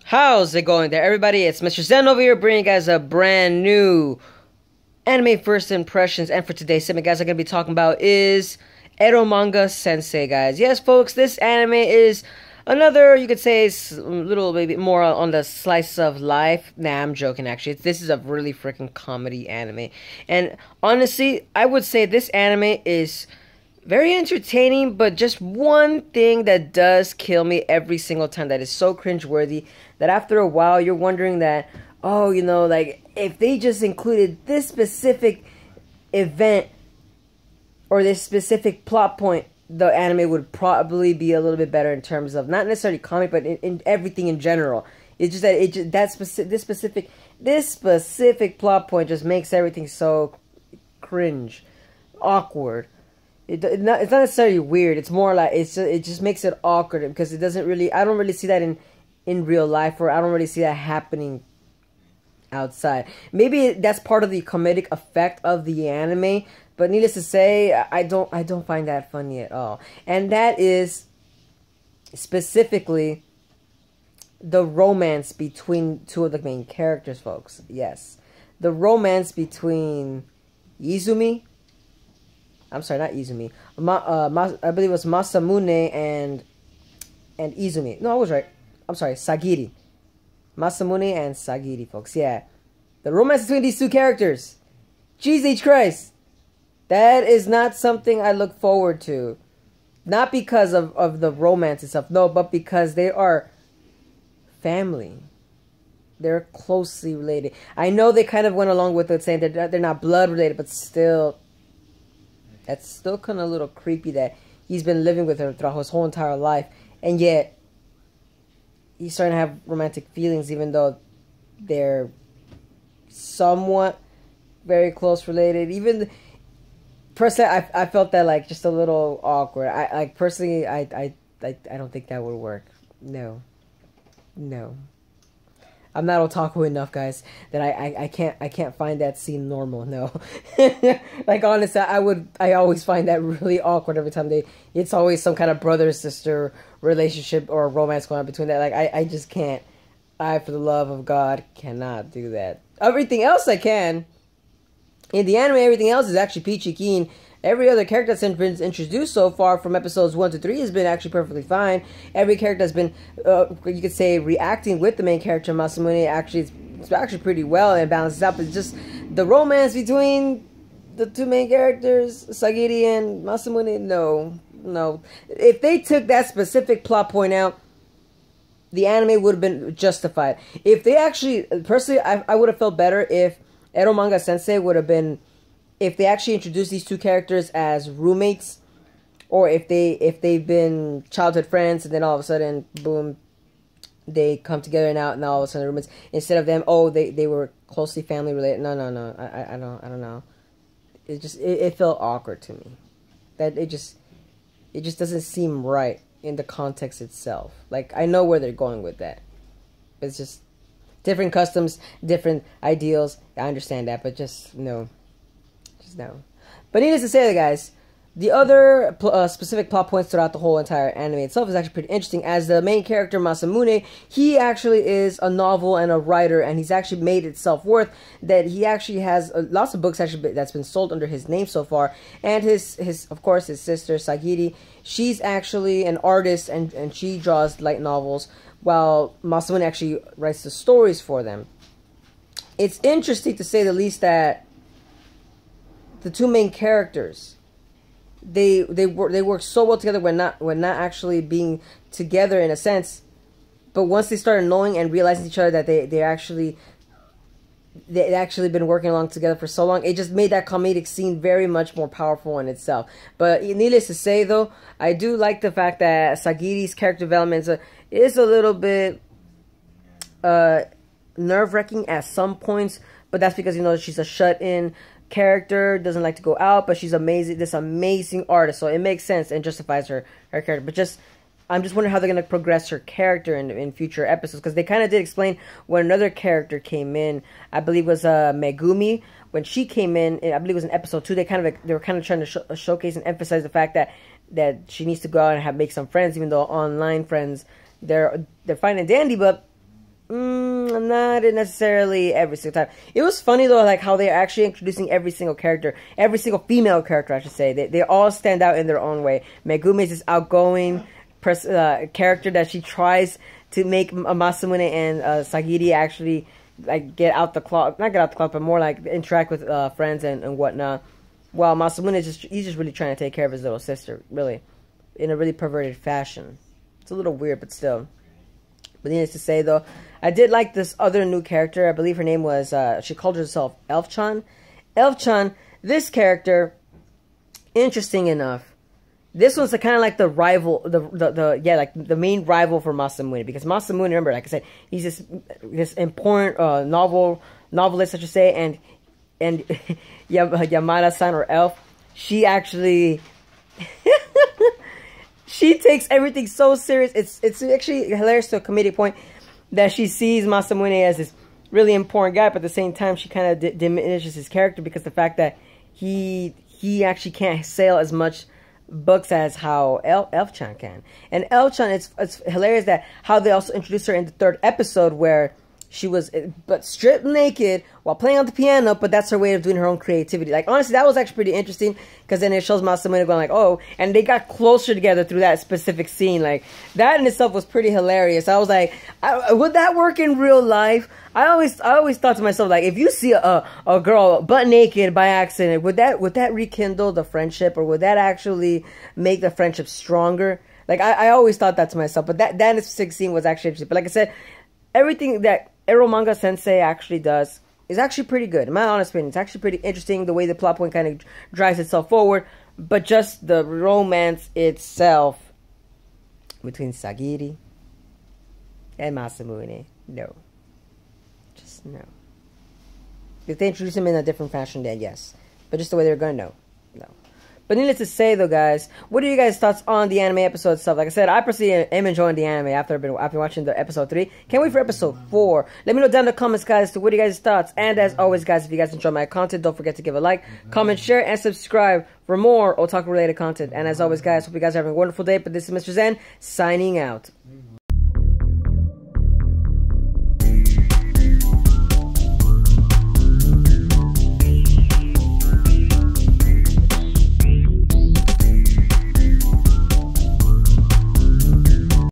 How's it going there, everybody? It's Mr. Zen over here bringing you guys a brand new anime first impressions. And for today's segment, guys, I'm going to be talking about is Eromanga Sensei, guys. Yes, folks, this anime is another, you could say, a little bit more on the slice of life. Nah, I'm joking, actually. This is a really freaking comedy anime. And honestly, I would say this anime is very entertaining, but just one thing that does kill me every single time that is so cringeworthy that after a while you're wondering that, oh, you know, like, if they just included this specific event or this specific plot point, the anime would probably be a little bit better in terms of not necessarily comic, but in everything in general. It's just that this specific plot point just makes everything so cringe, awkward. It's not necessarily weird. It's more like it just makes it awkward because it doesn't really. I don't really see that in real life, or I don't really see that happening outside. Maybe that's part of the comedic effect of the anime, but needless to say, I don't find that funny at all. And that is specifically the romance between two of the main characters, folks. Yes, the romance between Izumi. I'm sorry, not Izumi. I believe it was Masamune and Izumi. No, I was right. I'm sorry, Sagiri. Masamune and Sagiri, folks. Yeah. The romance between these two characters. Jesus Christ. That is not something I look forward to. Not because of the romance and stuff. No, but because they are family. They're closely related. I know they kind of went along with it saying that they're not blood related, but still, that's still kind of a little creepy that he's been living with her throughout his whole entire life. And yet, he's starting to have romantic feelings even though they're somewhat very close related. Even, personally, I felt that, like, just a little awkward. Personally, I don't think that would work. No. No. I'm not otaku enough, guys, that I can't find that scene normal. No, like, honestly, I always find that really awkward every time it's always some kind of brother sister relationship or romance going on between that. Like, I just can't. I, for the love of God, cannot do that. Everything else I can. In the anime, everything else is actually peachy keen. Every other character that's been introduced so far from episodes 1 to 3 has been actually perfectly fine. Every character has been, you could say, reacting with the main character, Masamune, it's actually pretty well and balances out. But it's just the romance between the two main characters, Sagiri and Masamune, no. If they took that specific plot point out, the anime would have been justified. If they actually, personally, I would have felt better if Eromanga Sensei would have been, if they actually introduced these two characters as roommates, or if they've been childhood friends and then all of a sudden, boom, they come together and out and all of a sudden roommates, instead of them, oh, they were closely family related. No, I don't know. It felt awkward to me. That it just doesn't seem right in the context itself. Like, I know where they're going with that. It's just different customs, different ideals. I understand that, but just no. No. But needless to say, guys, the other specific plot points throughout the whole entire anime itself is actually pretty interesting. As the main character, Masamune, he actually is a novel and a writer, and he's actually made it self-worth that he actually has lots of books actually that's been sold under his name so far. And of course, his sister, Sagiri, she's actually an artist, and she draws light novels, while Masamune actually writes the stories for them. It's interesting, to say the least, that the two main characters, they work so well together when not actually being together in a sense, but once they started knowing and realizing each other that they actually been working along together for so long, it just made that comedic scene very much more powerful in itself. But needless to say, though, I do like the fact that Sagiri's character development is a little bit nerve-wracking at some points, but that's because, you know, she's a shut-in character, doesn't like to go out, but she's this amazing artist, so it makes sense and justifies her character. But I'm just wondering how they're going to progress her character in future episodes, because they kind of did explain when another character came in. I believe it was Megumi. When she came in, I believe it was in episode 2, they were kind of trying to showcase and emphasize the fact that she needs to go out and make some friends, even though online friends, they're fine and dandy, but Not necessarily every single time. It was funny though, like how they're actually introducing every single character, every single female character, I should say. They all stand out in their own way. Megumi is this outgoing character that she tries to make Masamune and Sagiri actually like get out the clock, not get out the clock, but more like interact with friends and whatnot. While Masamune he's just really trying to take care of his little sister, really, in a really perverted fashion. It's a little weird, but still. But needless to say, though, I did like this other new character. I believe her name was, she called herself Elf-chan. Elf-chan, this character, interesting enough. This one's kind of like the rival, like the main rival for Masamune. Because Masamune, remember, like I said, he's this important novelist, I should say. And Yamada-san, or Elf, she actually... She takes everything so serious. It's actually hilarious to a comedic point that she sees Masamune as this really important guy, but at the same time she kind of diminishes his character because the fact that he actually can't sail as much books as how Elf-chan can. And Elf-chan, it's hilarious that how they also introduced her in the 3rd episode where she was stripped naked while playing on the piano, but that's her way of doing her own creativity. Like, honestly, that was actually pretty interesting, because then it shows Masamune going like, oh, and they got closer together through that specific scene. Like, that in itself was pretty hilarious. I was like, would that work in real life? I always thought to myself, like, if you see a girl butt naked by accident, would that rekindle the friendship, or would that actually make the friendship stronger? Like, I always thought that to myself, but that specific scene was actually interesting. But like I said, everything that Eromanga Sensei actually does is actually pretty good. In my honest opinion, it's actually pretty interesting the way the plot point kind of drives itself forward. But just the romance itself between Sagiri and Masamune, no. Just no. If they introduce him in a different fashion, then yes. But just the way they're going, no. But needless to say, though, guys, what are you guys' thoughts on the anime episode itself? Like I said, I personally am enjoying the anime after I've been watching the episode 3. Can't wait for episode 4. Let me know down in the comments, guys, what are you guys' thoughts. And as always, guys, if you guys enjoy my content, don't forget to give a like, comment, share, and subscribe for more otaku-related content. And as always, guys, hope you guys are having a wonderful day. But this is Mr. Zen, signing out.